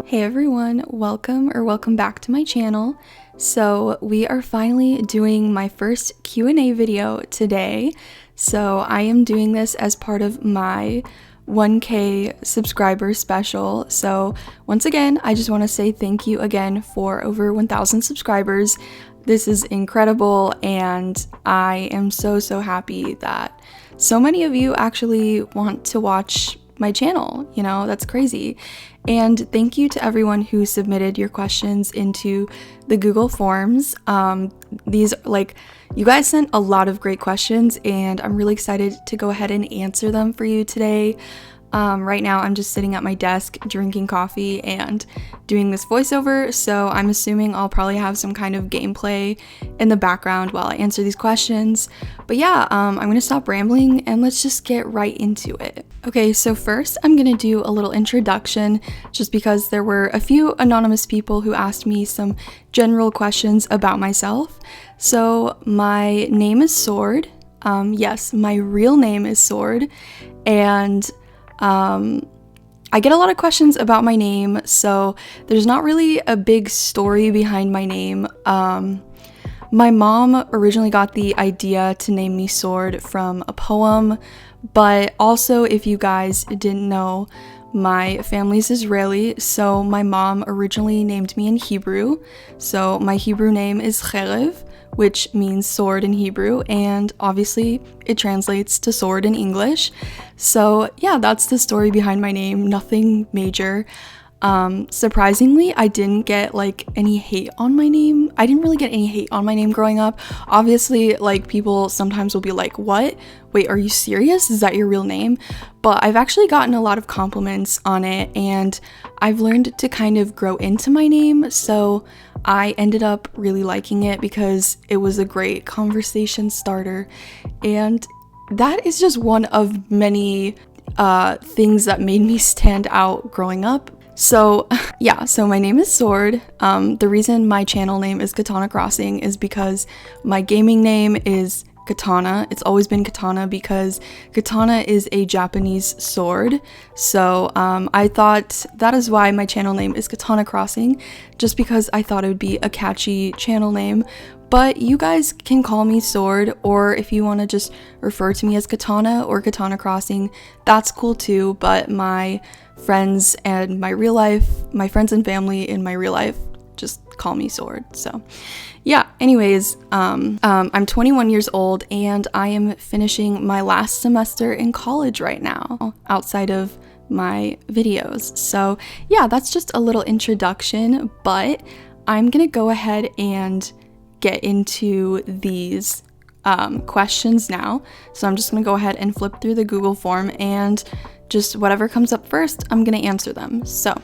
Hey everyone, welcome back to my channel. So we are finally doing my first Q&A video today. So I am doing this as part of my 1K subscriber special. So once again, I just want to say thank you again for over 1,000 subscribers. This is incredible and I am so happy that so many of you actually want to watch my channel. You know, that's crazy. And thank you to everyone who submitted your questions into the Google Forms. You guys sent a lot of great questions and I'm really excited to go ahead and answer them for you today. Right now I'm just sitting at my desk drinking coffee and doing this voiceover, so I'm assuming I'll probably have some kind of gameplay in the background while I answer these questions. But yeah, I'm gonna stop rambling and let's just get right into it. Okay, so first I'm gonna do a little introduction just because there were a few anonymous people who asked me some general questions about myself. So my name is Sword. Yes, my real name is Sword, and I get a lot of questions about my name, so there's not really a big story behind my name. My mom originally got the idea to name me Sword from a poem, but also, if you guys didn't know, my family's Israeli, so my mom originally named me in Hebrew. So my Hebrew name is Cherev, which means sword in Hebrew, and obviously it translates to sword in English. So yeah, that's the story behind my name, nothing major. Surprisingly, I didn't get any hate on my name. I didn't really get any hate on my name growing up. Obviously, people sometimes will be like, what? Wait, are you serious? Is that your real name? But I've actually gotten a lot of compliments on it, and I've learned to kind of grow into my name. So I ended up really liking it because it was a great conversation starter. And that is just one of many things that made me stand out growing up. So yeah, so my name is Sword. The reason my channel name is Katana Crossing is because my gaming name is Katana. It's always been Katana because katana is a Japanese sword. So I thought that is why my channel name is Katana Crossing, just because I thought it would be a catchy channel name. But you guys can call me Sword, or if you want to just refer to me as Katana or Katana Crossing, that's cool too. But my friends and my friends and family in my real life just call me Sword. So yeah, anyways, I'm 21 years old and I am finishing my last semester in college right now outside of my videos. So yeah, that's just a little introduction, but I'm gonna go ahead and get into these questions now. So I'm just gonna go ahead and flip through the Google form and just whatever comes up first, I'm gonna answer them. So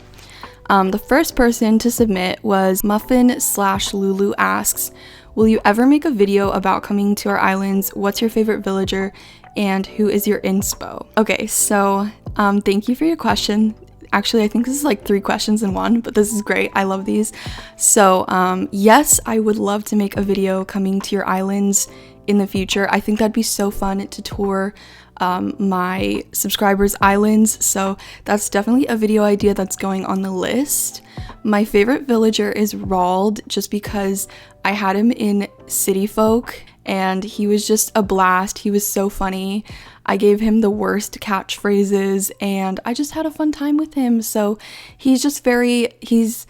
the first person to submit was Muffin/Lulu asks, will you ever make a video about coming to our islands? What's your favorite villager? And who is your inspo? Okay, so thank you for your question. Actually, I think this is 3 questions in one, but this is great. I love these. So yes, I would love to make a video coming to your islands in the future. I think that'd be so fun to tour my subscribers' islands, so that's definitely a video idea that's going on the list. My favorite villager is Rald, just because I had him in City Folk and he was just a blast. He was so funny. I gave him the worst catchphrases and I just had a fun time with him. So he's just he's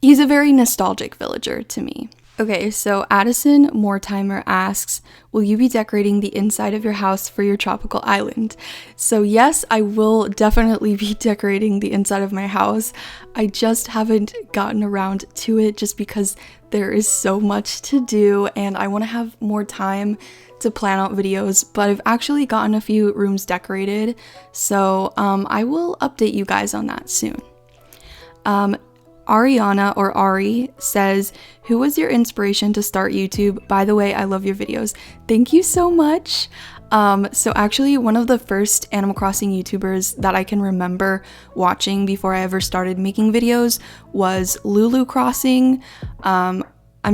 a very nostalgic villager to me. Okay, so Addison Mortimer asks, will you be decorating the inside of your house for your tropical island? So yes, I will definitely be decorating the inside of my house. I just haven't gotten around to it just because there is so much to do and I want to have more time to plan out videos, but I've actually gotten a few rooms decorated, so I will update you guys on that soon. Ariana or Ari says, who was your inspiration to start YouTube? By the way, I love your videos. Thank you so much. So actually one of the first Animal Crossing YouTubers that I can remember watching before I ever started making videos was Lulu Crossing. I'm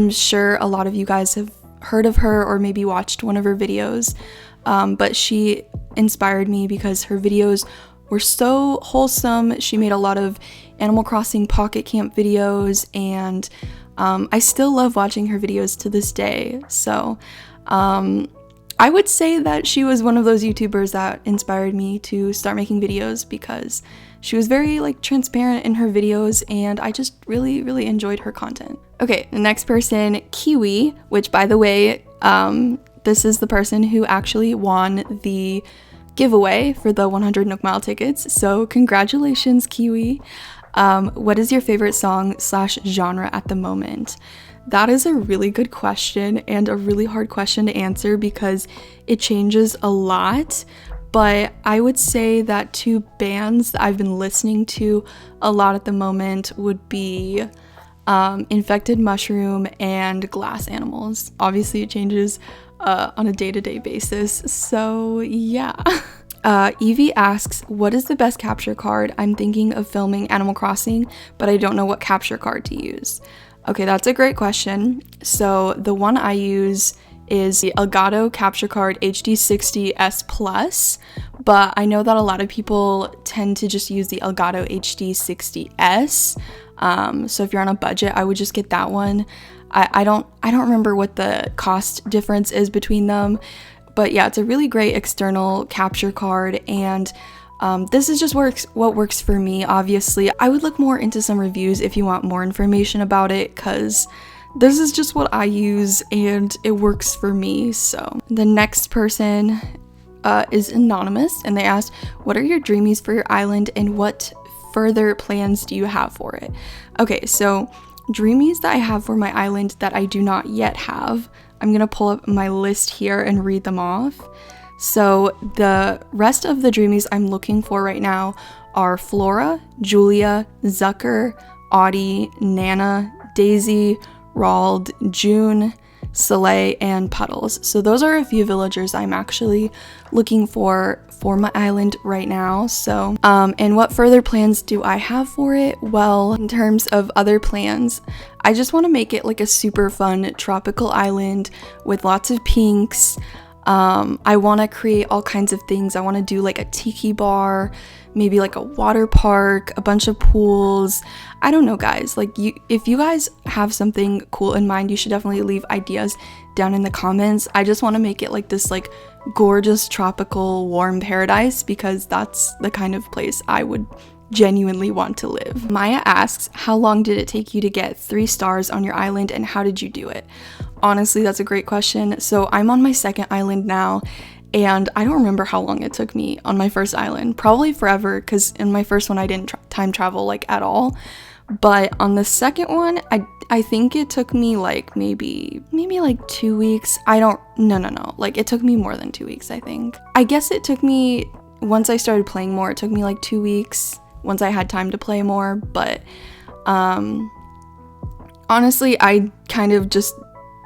sure a lot of you guys have heard of her or maybe watched one of her videos, but she inspired me because her videos were so wholesome. She made a lot of Animal Crossing Pocket Camp videos, and I still love watching her videos to this day. So I would say that she was one of those YouTubers that inspired me to start making videos, because she was very like transparent in her videos, and I just really enjoyed her content. Okay, the next person, Kiwi, which by the way, this is the person who actually won the giveaway for the 100 Nook Mile tickets. So congratulations, Kiwi. What is your favorite song / genre at the moment? That is a really good question and a really hard question to answer because it changes a lot. But I would say that 2 bands that I've been listening to a lot at the moment would be Infected Mushroom and Glass Animals. Obviously it changes on a day-to-day basis, so yeah. Evie asks, what is the best capture card? I'm thinking of filming Animal Crossing, but I don't know what capture card to use. Okay, that's a great question. So the one I use is the Elgato capture card HD60S Plus, but I know that a lot of people tend to just use the Elgato HD60S. So if you're on a budget, I would just get that one. I don't remember what the cost difference is between them, but yeah, it's a really great external capture card, and this is just what works for me. Obviously, I would look more into some reviews if you want more information about it, because this is just what I use and it works for me. So the next person is anonymous, and they asked, what are your dreamies for your island and what further plans do you have for it? Okay, so dreamies that I have for my island that I do not yet have, I'm gonna pull up my list here and read them off. So the rest of the dreamies I'm looking for right now are Flora, Julia, Zucker, Audie, Nana, Daisy, Rald, June, Soleil, and Puddles. So those are a few villagers I'm actually looking for my island right now. So and what further plans do I have for it? Well, in terms of other plans, I just want to make it like a super fun tropical island with lots of pinks. I want to create all kinds of things. I want to do like a tiki bar, maybe like a water park, a bunch of pools. I don't know, guys. Like, if you guys have something cool in mind, you should definitely leave ideas down in the comments. I just want to make it like this like gorgeous tropical warm paradise, because that's the kind of place I would genuinely want to live. Maya asks, how long did it take you to get 3 stars on your island and how did you do it? Honestly, that's a great question. So I'm on my second island now, and I don't remember how long it took me on my first island. Probably forever, because in my first one I didn't time travel like at all. But on the second one, I think it took me like maybe like 2 weeks. No. Like, it took me more than 2 weeks, I think. I guess it took me, once I started playing more, it took me like 2 weeks once I had time to play more. But honestly, I kind of just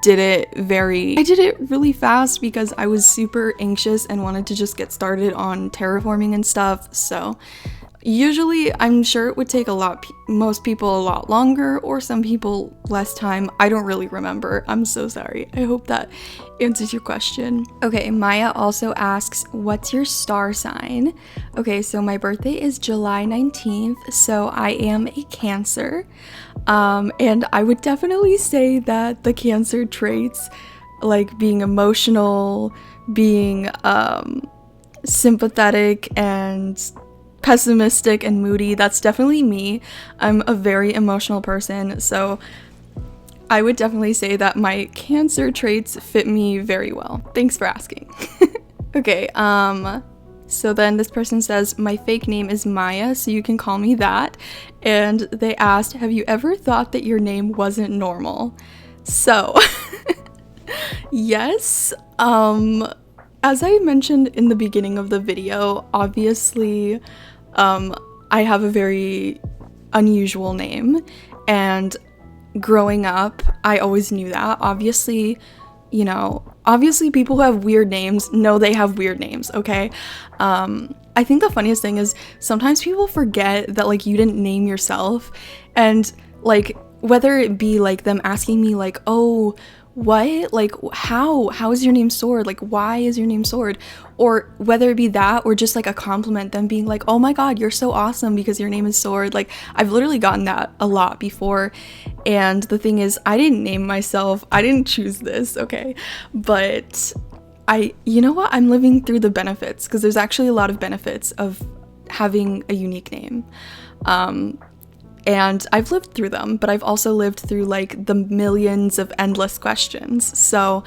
did it really fast because I was super anxious and wanted to just get started on terraforming and stuff. So usually I'm sure it would take most people a lot longer, or some people less time. I don't really remember. I'm so sorry. I hope that answers your question. Okay, Maya also asks, what's your star sign? Okay, so my birthday is July 19th, so I am a Cancer. And I would definitely say that the Cancer traits, like being emotional, being sympathetic and pessimistic and moody, that's definitely me. I'm a very emotional person, so I would definitely say that my Cancer traits fit me very well. Thanks for asking. Okay, so then this person says, my fake name is Maya, so you can call me that. And they asked, have you ever thought that your name wasn't normal? So, yes, as I mentioned in the beginning of the video, obviously, I have a very unusual name, and growing up, I always knew that. Obviously people who have weird names know they have weird names, okay? I think the funniest thing is sometimes people forget that, like, you didn't name yourself, and, like, whether it be, like, them asking me, like, oh, what? Like, how is your name Sword? Like, why is your name Sword? Or whether it be that or just like a compliment, them being like, oh my god, you're so awesome because your name is Sword. Like, I've literally gotten that a lot before. And the thing is, I didn't name myself, I didn't choose this, okay? But you know what, I'm living through the benefits, because there's actually a lot of benefits of having a unique name. And I've lived through them, but I've also lived through like the millions of endless questions. So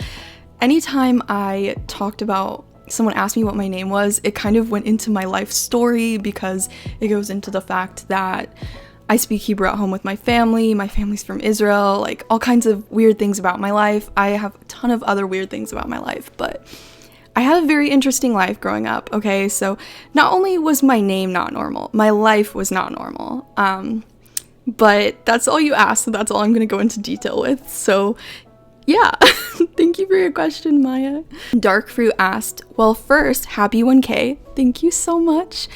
anytime I talked about, someone asked me what my name was, it kind of went into my life story, because it goes into the fact that I speak Hebrew at home with my family. My family's from Israel, like all kinds of weird things about my life. I have a ton of other weird things about my life, but I had a very interesting life growing up, okay? So not only was my name not normal, my life was not normal. But that's all you asked, so that's all I'm gonna go into detail with. So yeah, thank you for your question, Maya. Dark Fruit asked, well, first, happy 1K. Thank you so much.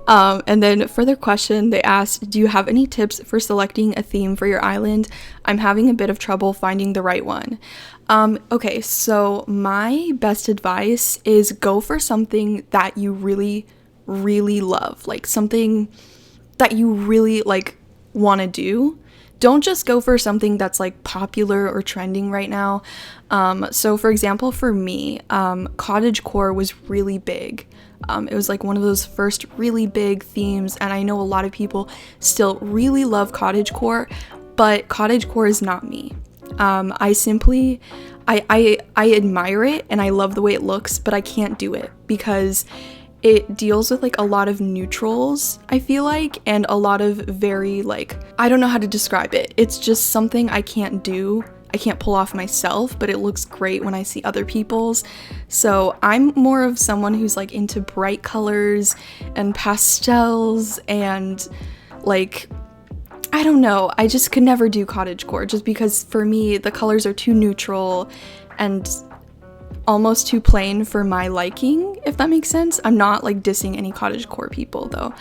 And then further question, they asked, do you have any tips for selecting a theme for your island? I'm having a bit of trouble finding the right one. Okay, so my best advice is go for something that you really, really love, like something that you really like want to do. Don't just go for something that's like popular or trending right now. So for example, for me, cottagecore was really big. It was like one of those first really big themes, and I know a lot of people still really love cottagecore, but cottagecore is not me. I admire it and I love the way it looks, but I can't do it because it deals with like a lot of neutrals, I feel like, and a lot of very like, I don't know how to describe it. It's just something I can't do. I can't pull off myself, but it looks great when I see other people's. So I'm more of someone who's like into bright colors and pastels and like, I don't know, I just could never do cottagecore just because for me the colors are too neutral and almost too plain for my liking, if that makes sense. I'm not like dissing any cottagecore people though.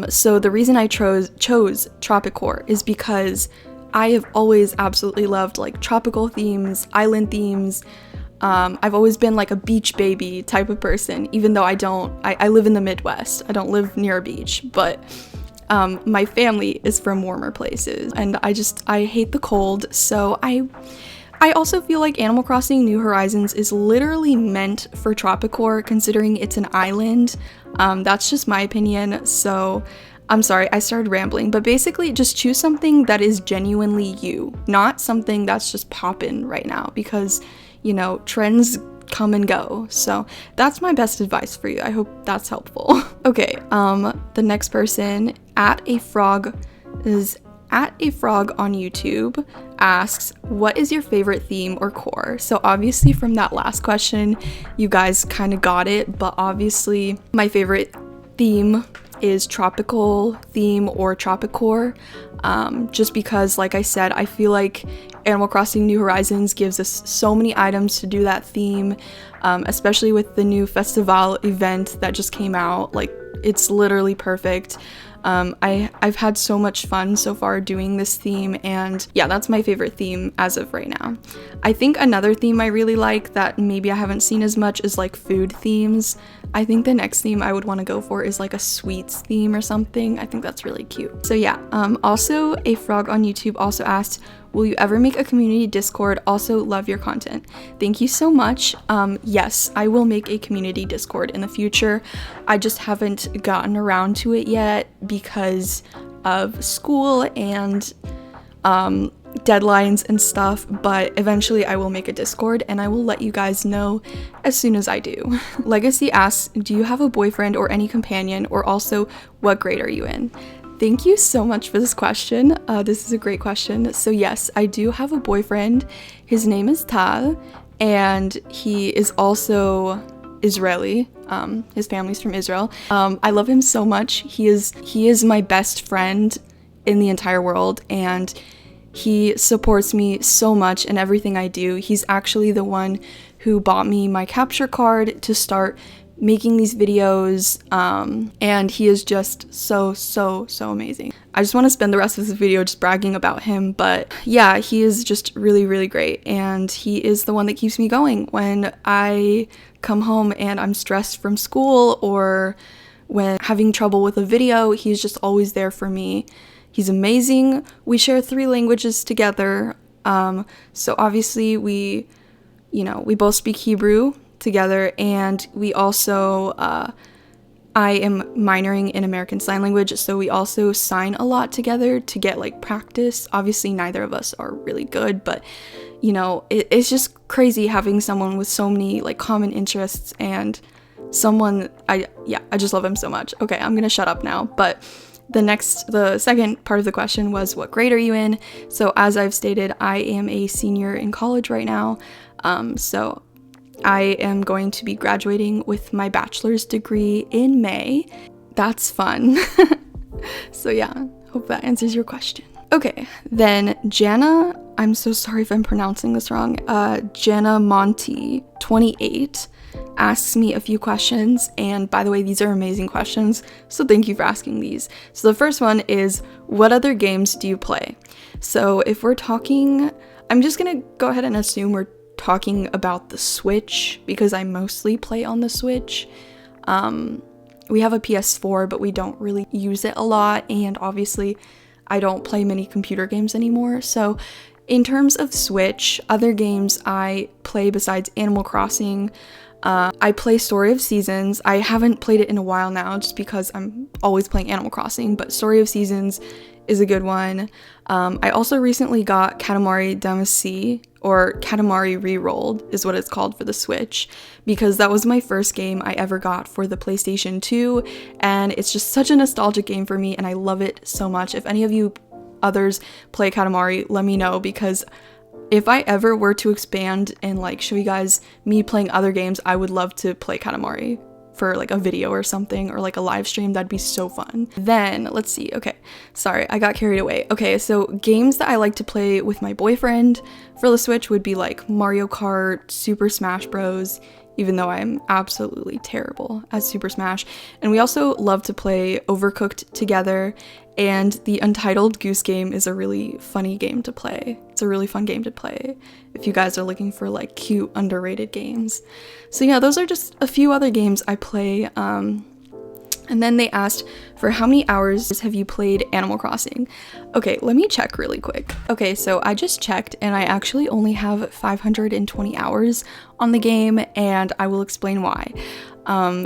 So the reason I chose tropicore is because I have always absolutely loved like tropical themes, island themes. I've always been like a beach baby type of person, even though I live in the Midwest. I don't live near a beach, but my family is from warmer places and I hate the cold. So I also feel like Animal Crossing New Horizons is literally meant for tropicore, considering it's an island. That's just my opinion. So I'm sorry, I started rambling, but basically just choose something that is genuinely you, not something that's just poppin' right now, because, you know, trends come and go. So that's my best advice for you. I hope that's helpful. Okay, the next person, at a frog on YouTube, asks, what is your favorite theme or core? So obviously from that last question, you guys kind of got it, but obviously my favorite theme is tropical theme or tropicore, just because, like I said, I feel like Animal Crossing New Horizons gives us so many items to do that theme, especially with the new festival event that just came out. Like, it's literally perfect. I've had so much fun so far doing this theme, and yeah, that's my favorite theme as of right now. I think another theme I really like that maybe I haven't seen as much is like food themes. I think the next theme I would want to go for is like a sweets theme or something. I think that's really cute. So yeah, also a frog on YouTube also asked, will you ever make a community Discord? Also love your content. Thank you so much. Yes, I will make a community Discord in the future. I just haven't gotten around to it yet because of school and deadlines and stuff, but eventually I will make a Discord and I will let you guys know as soon as I do. Legacy asks, do you have a boyfriend or any companion, or also what grade are you in? Thank you so much for this question. This is a great question. So yes, I do have a boyfriend. His name is Tal, and he is also Israeli. His family's from Israel. I love him so much. He is my best friend in the entire world, and he supports me so much in everything I do. He's actually the one who bought me my capture card to start making these videos, and he is just so amazing. I just want to spend the rest of this video just bragging about him, but yeah, he is just really great, and he is the one that keeps me going when I come home and I'm stressed from school, or when having trouble with a video. He's just always there for me. He's amazing. We share 3 languages together, so obviously we both speak Hebrew together, and we also I am minoring in American Sign Language, so we also sign a lot together to get like practice. Obviously neither of us are really good, but it's just crazy having someone with so many like common interests, and someone I just love him so much. Okay, I'm gonna shut up now, but the second part of the question was, what grade are you in? So as I've stated, I am a senior in college right now, so I am going to be graduating with my bachelor's degree in May. That's fun. So yeah, hope that answers your question. Okay, then Jana, I'm so sorry if I'm pronouncing this wrong, Jana Monty 28 asks me a few questions, and by the way, these are amazing questions, so thank you for asking these. So the first one is, what other games do you play? So if we're talking, I'm just gonna go ahead and assume we're talking about the Switch, because I mostly play on the Switch. We have a PS4, but we don't really use it a lot, and obviously I don't play many computer games anymore. So in terms of Switch, other games I play besides Animal Crossing, I play Story of Seasons. I haven't played it in a while now just because I'm always playing Animal Crossing, but Story of Seasons is a good one. I also recently got Katamari Damacy, or Katamari Rerolled is what it's called for the Switch, because that was my first game I ever got for the PlayStation 2, and it's just such a nostalgic game for me, and I love it so much. If any of you others play Katamari, let me know, because if I ever were to expand and like show you guys me playing other games, I would love to play Katamari for like a video or something, or like a live stream. That'd be so fun. Then let's see. Okay, sorry, I got carried away. Okay, so games that I like to play with my boyfriend for the Switch would be like Mario Kart, Super Smash Bros, even though I'm absolutely terrible at Super Smash. And we also love to play Overcooked together, and the Untitled Goose Game is a really funny game to play. It's a really fun game to play if you guys are looking for like cute, underrated games. So yeah, those are just a few other games I play. And then they asked, for how many hours have you played Animal Crossing? Okay, let me check really quick. Okay, so I just checked, and I actually only have 520 hours on the game, and I will explain why.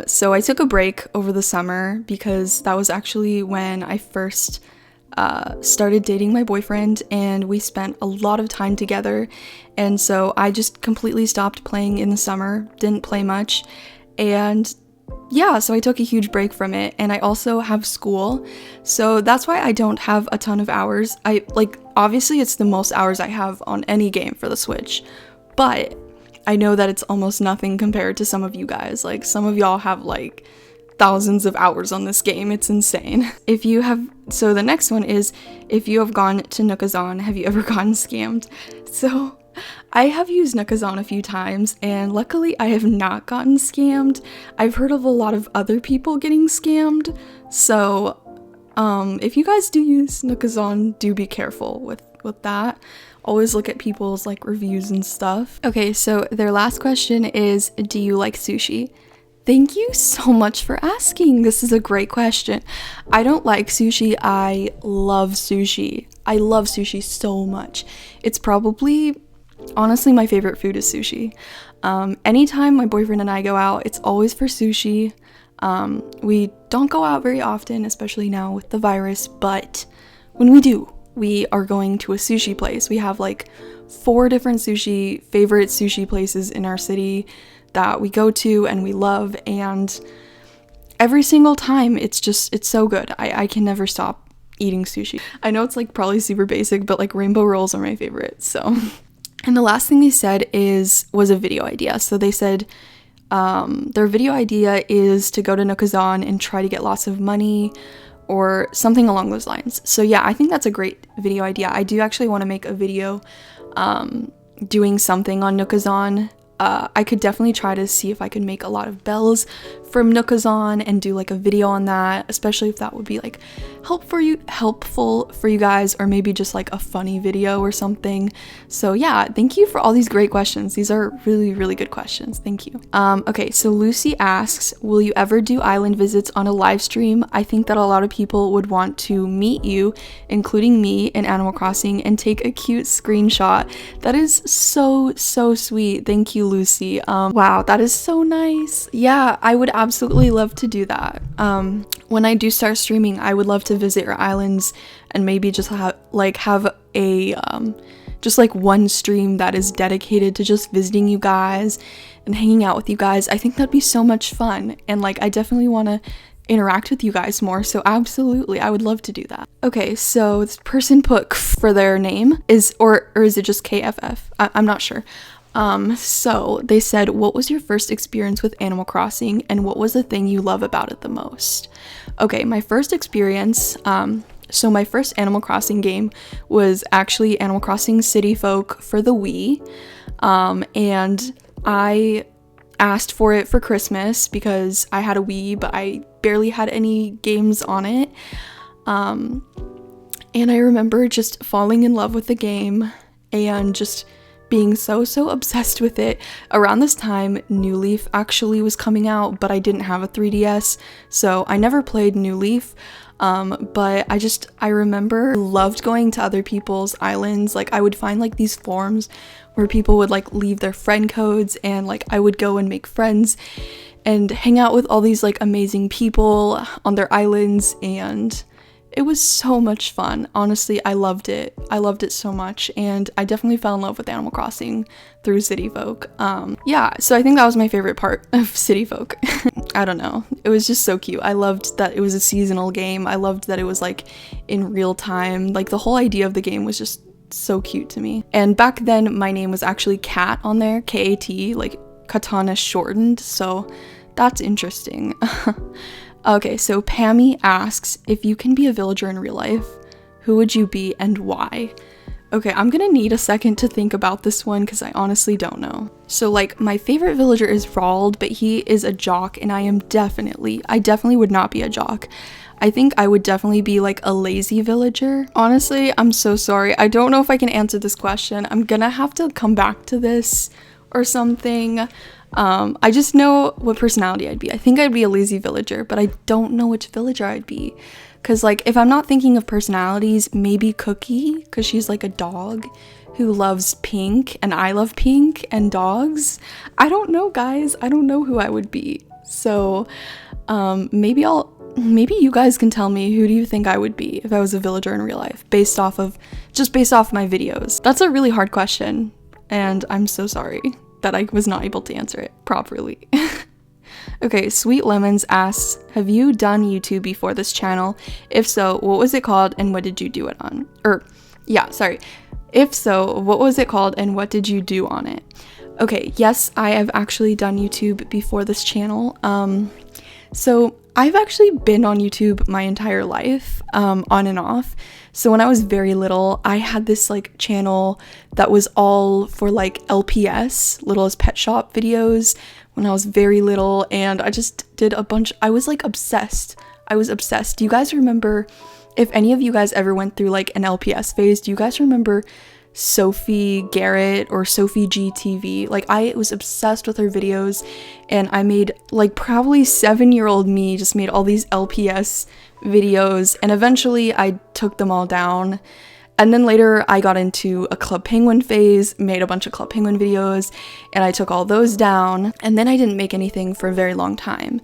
So I took a break over the summer because that was actually when I first started dating my boyfriend, and we spent a lot of time together, and so I just completely stopped playing in the summer, didn't play much, and yeah, so I took a huge break from it, and I also have school, so that's why I don't have a ton of hours. Obviously it's the most hours I have on any game for the Switch, but I know that it's almost nothing compared to some of you guys. Like, some of y'all have like thousands of hours on this game. It's insane. So the next one is, if you have gone to Nookazon, have you ever gotten scammed? So I have used Nookazon a few times, and luckily I have not gotten scammed. I've heard of a lot of other people getting scammed, so if you guys do use Nookazon, do be careful with that. Always look at people's like reviews and stuff. Okay, so their last question is, do you like sushi? Thank you so much for asking. This is a great question. I don't like sushi. I love sushi. I love sushi so much. It's probably, honestly, my favorite food is sushi. Anytime my boyfriend and I go out, it's always for sushi. We don't go out very often, especially now with the virus, but when we do, we are going to a sushi place. We have like 4 different favorite sushi places in our city that we go to and we love, and every single time it's so good. I can never stop eating sushi. I know it's like probably super basic, but like rainbow rolls are my favorite, so. And the last thing they said was a video idea. So they said their video idea is to go to Nookazon and try to get lots of money or something along those lines. So yeah, I think that's a great video idea. I do actually want to make a video doing something on Nookazon. I could definitely try to see if I could make a lot of bells from Nookazon and do like a video on that, especially if that would be like helpful for you guys, or maybe just like a funny video or something. So yeah, thank you for all these great questions. These are really, really good questions. Thank you. Okay, so Lucy asks, will you ever do island visits on a live stream? I think that a lot of people would want to meet you, including me, in Animal Crossing and take a cute screenshot. That is so sweet. Thank you, Lucy. Wow, that is so nice. Yeah, I would absolutely love to do that. When I do start streaming, I would love to visit your islands and maybe just have a just like one stream that is dedicated to just visiting you guys and hanging out with you guys. I think that'd be so much fun, and like I definitely want to interact with you guys more, so absolutely I would love to do that. Okay, so this person put for their name is or is it just KFF? I'm not sure. So they said, what was your first experience with Animal Crossing and what was the thing you love about it the most? Okay, my first experience, so my first Animal Crossing game was actually Animal Crossing City Folk for the Wii, and I asked for it for Christmas because I had a Wii, but I barely had any games on it, and I remember just falling in love with the game and just being so obsessed with it. Around this time, New Leaf actually was coming out, but I didn't have a 3DS, so I never played New Leaf. But I remember loved going to other people's islands. Like I would find like these forums where people would like leave their friend codes, and like I would go and make friends and hang out with all these like amazing people on their islands, and it was so much fun. Honestly, I loved it. I loved it so much, and I definitely fell in love with Animal Crossing through City Folk. Yeah, so I think that was my favorite part of City Folk. I don't know. It was just so cute. I loved that it was a seasonal game. I loved that it was like in real time. Like the whole idea of the game was just so cute to me. And back then my name was actually Kat on there, K-A-T, like Katana shortened, so that's interesting. Okay, so Pammy asks, if you can be a villager in real life, who would you be and why? Okay, I'm gonna need a second to think about this one because I honestly don't know. So like my favorite villager is Rald, but he is a jock, and I definitely would not be a jock. I think I would definitely be like a lazy villager. Honestly, I'm so sorry. I don't know if I can answer this question. I'm gonna have to come back to this or something. I just know what personality I'd be. I think I'd be a lazy villager, but I don't know which villager I'd be. Cause like if I'm not thinking of personalities, maybe Cookie, cause she's like a dog who loves pink, and I love pink and dogs. I don't know, guys. I don't know who I would be. So maybe you guys can tell me, who do you think I would be if I was a villager in real life, based off my videos? That's a really hard question, and I'm so sorry that I was not able to answer it properly. Okay, Sweet Lemons asks, have you done YouTube before this channel? If so, what was it called and what did you do it on? If so, what was it called and what did you do on it? Okay, yes, I have actually done YouTube before this channel. So I've actually been on YouTube my entire life, on and off. So when I was very little, I had this like channel that was all for like LPS, Littlest Pet Shop videos, when I was very little, and I just did a bunch. I was like obsessed. Do you guys remember, if any of you guys ever went through like an LPS phase, do you guys remember Sophie Garrett or Sophie GTV? Like I was obsessed with her videos, and I made like probably 7-year-old me just made all these LPS videos, and eventually I took them all down. And then later I got into a Club Penguin phase, made a bunch of Club Penguin videos, and I took all those down, and then I didn't make anything for a very long time.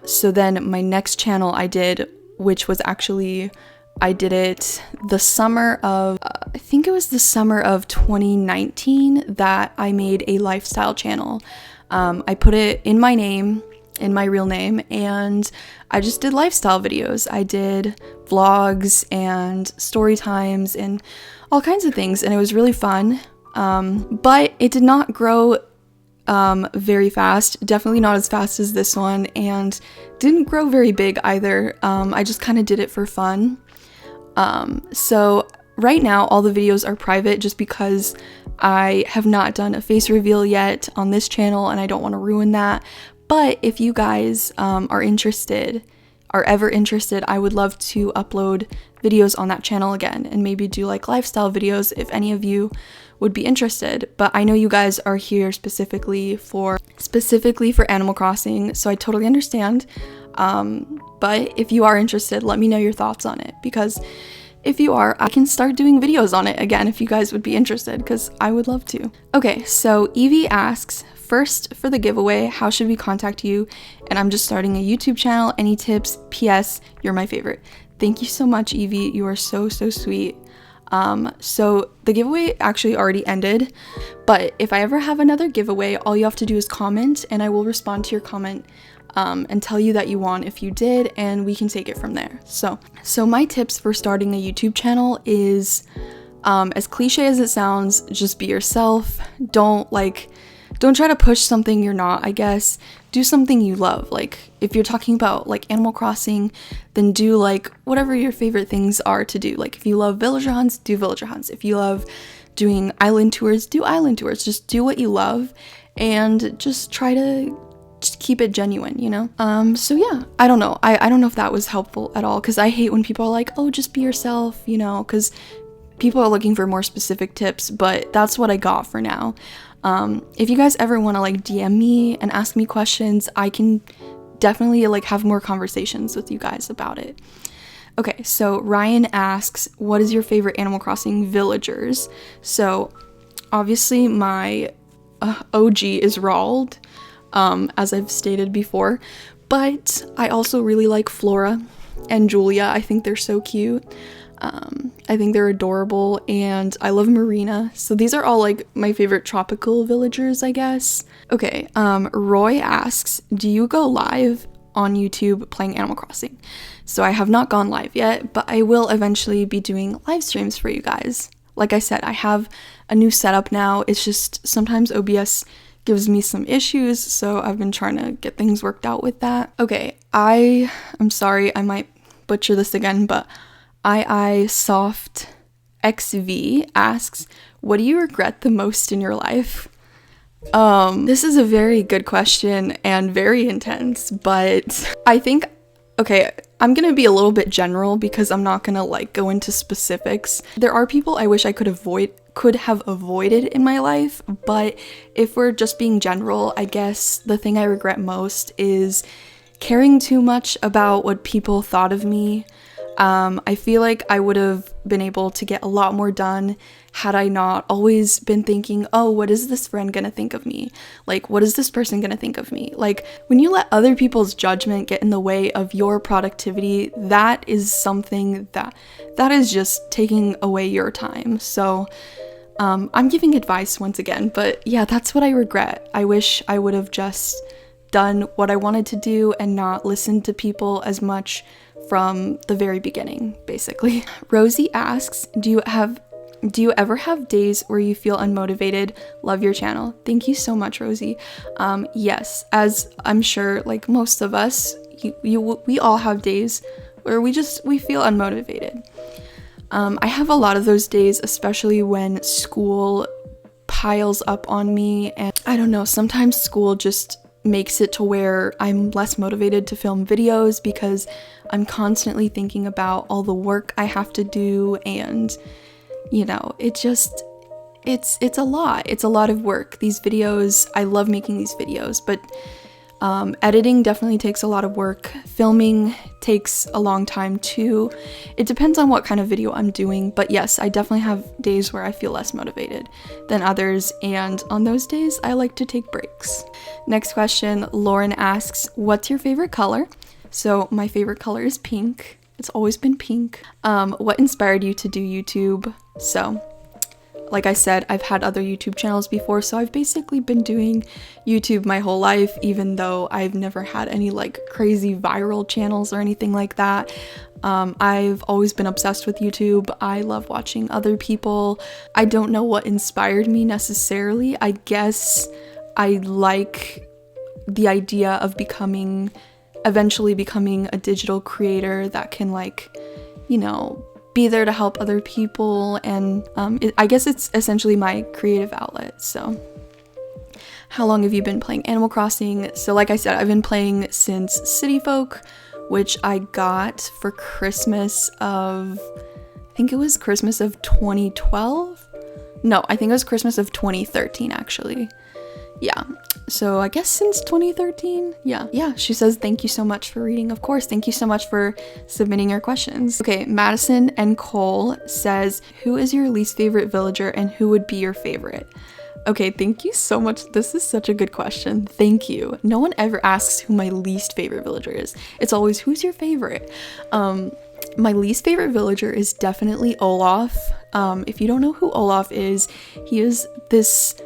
So then my next channel I did, which was actually, I did it the summer of, I think it was the summer of 2019 that I made a lifestyle channel. I put it in my name, in my real name, and I just did lifestyle videos. I did vlogs and story times and all kinds of things, and it was really fun. But it did not grow very fast, definitely not as fast as this one, and didn't grow very big either. I just kind of did it for fun. So right now all the videos are private just because I have not done a face reveal yet on this channel and I don't want to ruin that. But if you guys are ever interested, I would love to upload videos on that channel again and maybe do like lifestyle videos if any of you would be interested. But I know you guys are here specifically for Animal Crossing, so I totally understand. But if you are interested, let me know your thoughts on it, because if you are, I can start doing videos on it again if you guys would be interested, because I would love to. Okay, so Evie asks, first, for the giveaway, how should we contact you? And I'm just starting a YouTube channel. Any tips? P.S. You're my favorite. Thank you so much, Evie. You are so, so sweet. So the giveaway actually already ended, but if I ever have another giveaway, all you have to do is comment and I will respond to your comment and tell you that you won if you did, and we can take it from there. So my tips for starting a YouTube channel is, as cliche as it sounds, just be yourself. Don't try to push something you're not, I guess. Do something you love. Like, if you're talking about like Animal Crossing, then do like whatever your favorite things are to do. Like, if you love villager hunts, do villager hunts. If you love doing island tours, do island tours. Just do what you love and just try to just keep it genuine, you know? So yeah, I don't know. I don't know if that was helpful at all, because I hate when people are like, oh, just be yourself, you know, because people are looking for more specific tips, but that's what I got for now. If you guys ever want to like DM me and ask me questions, I can definitely like have more conversations with you guys about it. Okay, so Ryan asks, what is your favorite Animal Crossing villagers? So obviously my OG is Rald, as I've stated before, but I also really like Flora and Julia. I think they're so cute. I think they're adorable, and I love Marina. So these are all like my favorite tropical villagers, I guess. Okay, Roy asks, do you go live on YouTube playing Animal Crossing? So I have not gone live yet, but I will eventually be doing live streams for you guys. Like I said, I have a new setup now. It's just sometimes OBS gives me some issues, so I've been trying to get things worked out with that. Okay, I'm sorry, I might butcher this again, but Soft XV asks, what do you regret the most in your life? This is a very good question and very intense, but I think, okay, I'm gonna be a little bit general because I'm not gonna like go into specifics. There are people I wish I could have avoided in my life, but if we're just being general, I guess the thing I regret most is caring too much about what people thought of me. I feel like I would have been able to get a lot more done had I not always been thinking, oh, what is this friend gonna think of me? Like, what is this person gonna think of me? Like, when you let other people's judgment get in the way of your productivity, that is something that is just taking away your time. So, I'm giving advice once again, but yeah, that's what I regret. I wish I would have just done what I wanted to do and not listened to people as much from the very beginning, basically. Rosie asks, do you ever have days where you feel unmotivated? Love your channel. Thank you so much, Rosie. Yes, as I'm sure like most of us, we all have days where we feel unmotivated. I have a lot of those days, especially when school piles up on me, and I don't know, sometimes school just makes it to where I'm less motivated to film videos because I'm constantly thinking about all the work I have to do, and you know, it's a lot. It's a lot of work. These videos, I love making these videos, but editing definitely takes a lot of work. Filming takes a long time too. It depends on what kind of video I'm doing, but yes, I definitely have days where I feel less motivated than others, and on those days, I like to take breaks. Next question, Lauren asks, what's your favorite color? So my favorite color is pink. It's always been pink. What inspired you to do YouTube? So, like I said, I've had other YouTube channels before, so I've basically been doing YouTube my whole life, even though I've never had any like crazy viral channels or anything like that. I've always been obsessed with YouTube. I love watching other people. I don't know what inspired me necessarily. I guess I like the idea of eventually becoming a digital creator that can like, you know, be there to help other people, and I guess it's essentially my creative outlet. So how long have you been playing Animal Crossing? So like I said, I've been playing since City Folk, which I got for Christmas of, I think it was Christmas of 2012? No, I think it was Christmas of 2013 actually. Yeah, so I guess since 2013. Yeah, she says thank you so much for reading. Of course, thank you so much for submitting your questions. Okay, Madison and Cole says, who is your least favorite villager and who would be your favorite? Okay, thank you so much. This is such a good question. Thank you. No one ever asks who my least favorite villager is. It's always, who's your favorite? My least favorite villager is definitely Olaf. If you don't know who Olaf is, he is this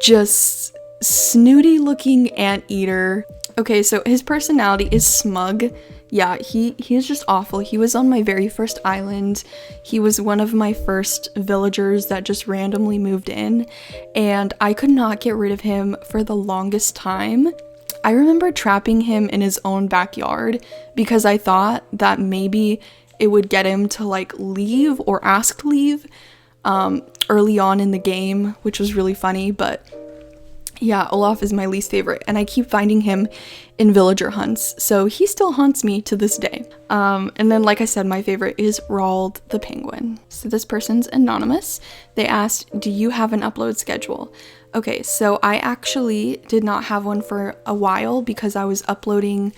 just snooty looking anteater. Okay, so his personality is smug. Yeah, he is just awful. He was on my very first island. He was one of my first villagers that just randomly moved in, and I could not get rid of him for the longest time. I remember trapping him in his own backyard because I thought that maybe it would get him to like leave or ask to leave early on in the game, which was really funny. But yeah, Olaf is my least favorite, and I keep finding him in villager hunts, so he still haunts me to this day. And then, like I said, my favorite is Rald the penguin. So this person's anonymous. They asked, do you have an upload schedule? Okay, so I actually did not have one for a while because I was uploading,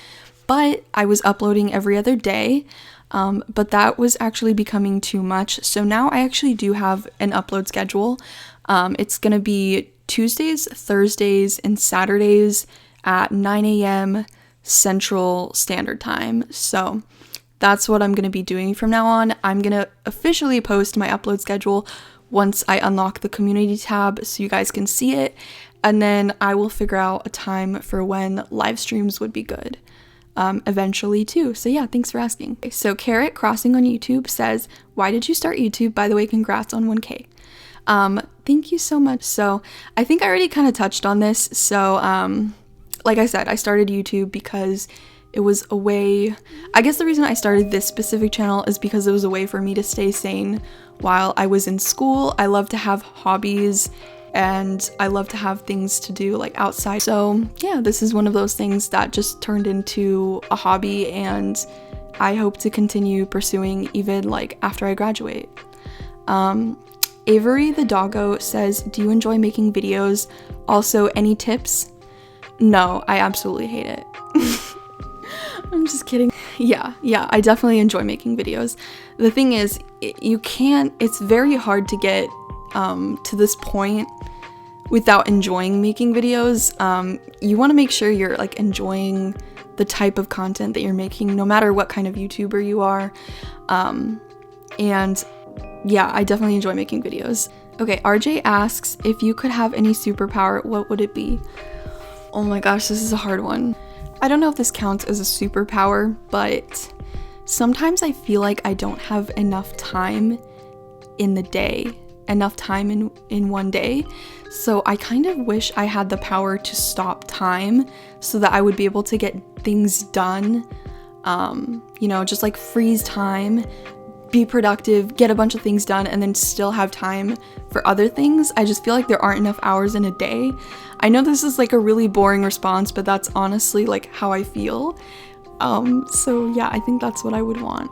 but I was uploading every other day. But that was actually becoming too much. So now I actually do have an upload schedule. It's gonna be Tuesdays, Thursdays, and Saturdays at 9 a.m. Central Standard Time. So that's what I'm gonna be doing from now on. I'm gonna officially post my upload schedule once I unlock the community tab so you guys can see it. And then I will figure out a time for when live streams would be good. Eventually too. So yeah, thanks for asking. So Carrot Crossing on YouTube says, why did you start YouTube? By the way, congrats on 1K. Thank you so much. So I think I already kind of touched on this. So like I said, I started YouTube because it was a way, I guess the reason I started this specific channel is because it was a way for me to stay sane while I was in school. I love to have hobbies and I love to have things to do like outside. So yeah, this is one of those things that just turned into a hobby, and I hope to continue pursuing even like after I graduate. Avery the doggo says, do you enjoy making videos? Also, any tips? No, I absolutely hate it. I'm just kidding. Yeah, I definitely enjoy making videos. The thing is, it's very hard to get to this point without enjoying making videos. You want to make sure you're like enjoying the type of content that you're making, no matter what kind of YouTuber you are. And yeah, I definitely enjoy making videos. Okay, RJ asks, if you could have any superpower, what would it be? Oh my gosh, this is a hard one. I don't know if this counts as a superpower, but sometimes I feel like I don't have enough time in the day, enough time in one day. So I kind of wish I had the power to stop time so that I would be able to get things done, you know, just like freeze time, be productive, get a bunch of things done, and then still have time for other things. I just feel like there aren't enough hours in a day. I know this is like a really boring response, but that's honestly like how I feel. So yeah, I think that's what I would want.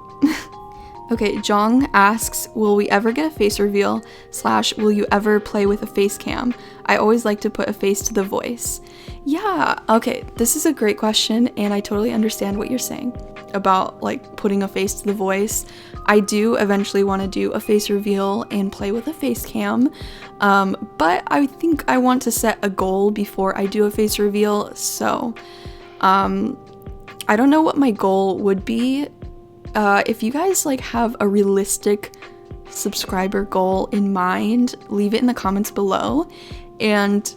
Okay, Jong asks, will we ever get a face reveal / will you ever play with a face cam? I always like to put a face to the voice. Yeah, okay, this is a great question, and I totally understand what you're saying about like putting a face to the voice. I do eventually want to do a face reveal and play with a face cam, but I think I want to set a goal before I do a face reveal. So I don't know what my goal would be. If you guys like have a realistic subscriber goal in mind, leave it in the comments below, and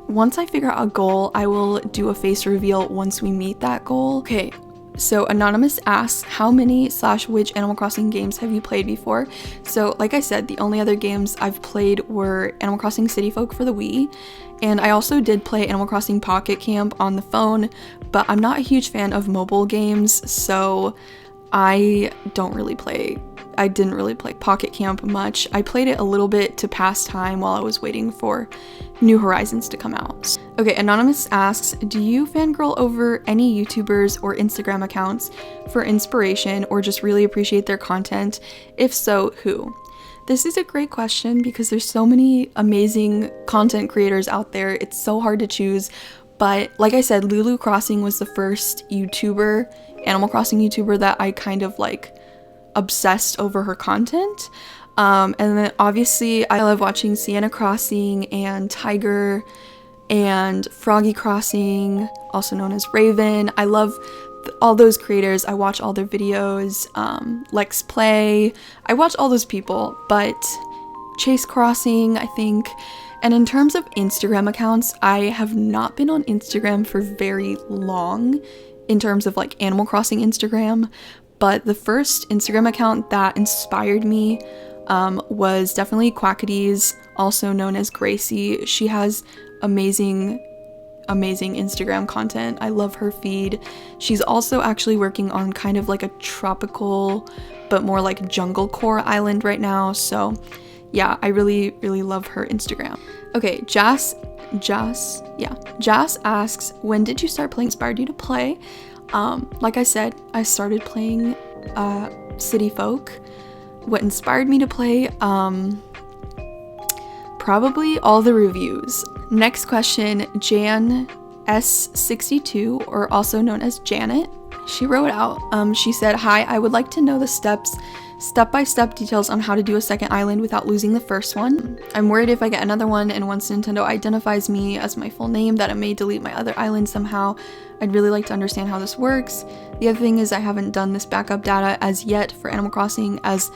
once I figure out a goal, I will do a face reveal once we meet that goal. Okay, so Anonymous asks, how many / which Animal Crossing games have you played before? So like I said, the only other games I've played were Animal Crossing City Folk for the Wii, and I also did play Animal Crossing Pocket Camp on the phone, but I'm not a huge fan of mobile games, so I don't really play I didn't really play Pocket Camp much. I played it a little bit to pass time while I was waiting for New Horizons to come out. Okay, Anonymous asks, do you fangirl over any YouTubers or Instagram accounts for inspiration or just really appreciate their content? If so, who? This is a great question because there's so many amazing content creators out there. It's so hard to choose. But like I said, Lulu Crossing was the first Animal Crossing YouTuber that I kind of like obsessed over her content. And then obviously I love watching Sienna Crossing and Tiger and Froggy Crossing, also known as Raven. I love all those creators. I watch all their videos. Lex Play. I watch all those people, but Chase Crossing, I think. And in terms of Instagram accounts, I have not been on Instagram for very long in terms of like Animal Crossing Instagram, but the first Instagram account that inspired me was definitely Quackities, also known as Gracie. She has amazing Instagram content. I love her feed. She's also actually working on kind of like a tropical but more like jungle core island right now, so yeah, I really love her Instagram. Okay, Jas asks, when did you start playing? Inspired you to play? Like I said, I started playing City Folk. What inspired me to play? Probably all the reviews. Next question, Jan S62, or also known as Janet. She wrote out, she said, hi, I would like to know the step-by-step details on how to do a second island without losing the first one. I'm worried if I get another one and once Nintendo identifies me as my full name that it may delete my other island somehow. I'd really like to understand how this works. The other thing is I haven't done this backup data as yet for Animal Crossing, as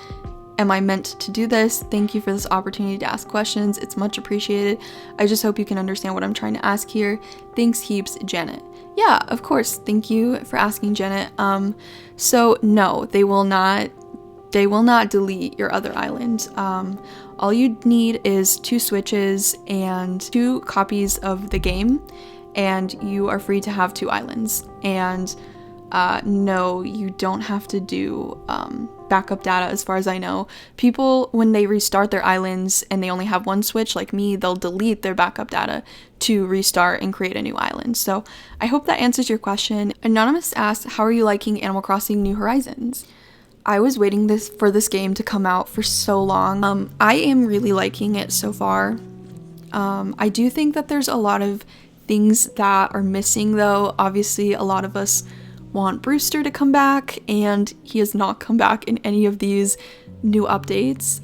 am I meant to do this? Thank you for this opportunity to ask questions. It's much appreciated. I just hope you can understand what I'm trying to ask here. Thanks heaps, Janet. Yeah, of course. Thank you for asking, Janet. So no, they will not delete your other island. All you need is 2 Switches and 2 copies of the game, and you are free to have 2 islands. And no, you don't have to do backup data as far as I know. People, when they restart their islands and they only have 1 Switch, like me, they'll delete their backup data to restart and create a new island. So I hope that answers your question. Anonymous asks, how are you liking Animal Crossing New Horizons? I was waiting for this game to come out for so long. I am really liking it so far. I do think that there's a lot of things that are missing though. Obviously, a lot of us want Brewster to come back, and he has not come back in any of these new updates.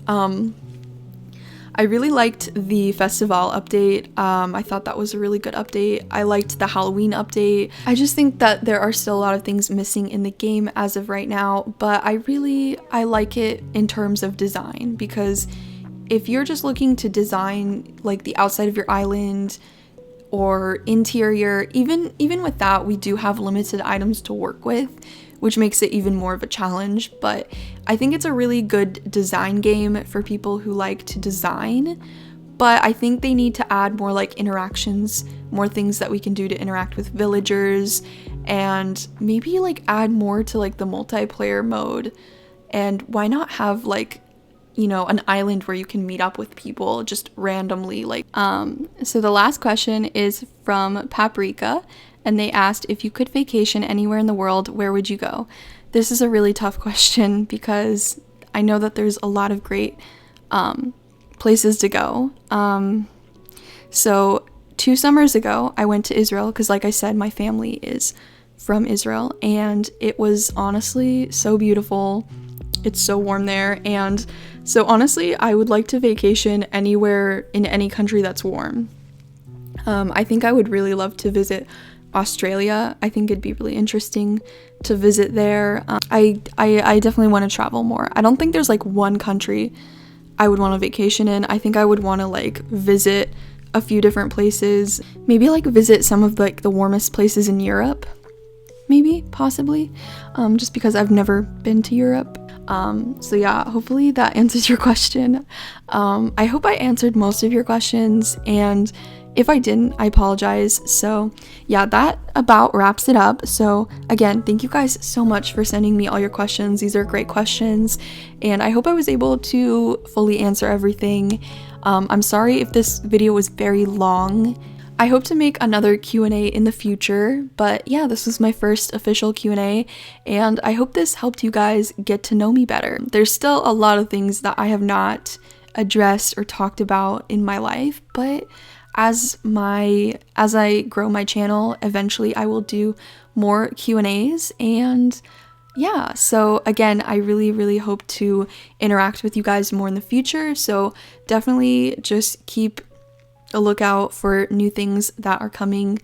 I really liked the festival update. I thought that was a really good update. I liked the Halloween update. I just think that there are still a lot of things missing in the game as of right now, but I like it in terms of design, because if you're just looking to design like the outside of your island or interior, even with that, we do have limited items to work with, which makes it even more of a challenge. But I think it's a really good design game for people who like to design, but I think they need to add more like interactions, more things that we can do to interact with villagers, and maybe like add more to like the multiplayer mode. And why not have like, you know, an island where you can meet up with people just randomly, like so the last question is from Paprika, and they asked, if you could vacation anywhere in the world, where would you go? This is a really tough question because I know that there's a lot of great places to go. So 2 summers ago I went to Israel because, like I said, my family is from Israel, and it was honestly so beautiful. It's so warm there, and so honestly, I would like to vacation anywhere in any country that's warm. I think I would really love to visit Australia. I think it'd be really interesting to visit there. I definitely want to travel more. I don't think there's like one country I would want to vacation in. I think I would want to like visit a few different places. Maybe like visit some of like the warmest places in Europe. Maybe, possibly. Just because I've never been to Europe. So yeah, hopefully that answers your question. I hope I answered most of your questions, and If I didn't, I apologize. So yeah, that about wraps it up. So again, thank you guys so much for sending me all your questions. These are great questions, and I hope I was able to fully answer everything. I'm sorry if this video was very long. I hope to make another Q&A in the future, but yeah, this was my first official Q&A, and I hope this helped you guys get to know me better. There's still a lot of things that I have not addressed or talked about in my life, but as I grow my channel, eventually I will do more Q&As. And yeah, so again, I really hope to interact with you guys more in the future, so definitely just keep a lookout for new things that are coming.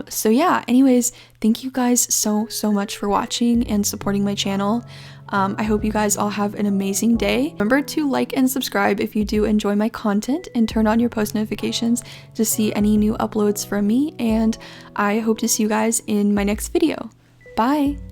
So yeah, anyways, thank you guys so much for watching and supporting my channel. I hope you guys all have an amazing day. Remember to like and subscribe if you do enjoy my content, and turn on your post notifications to see any new uploads from me, and I hope to see you guys in my next video. Bye!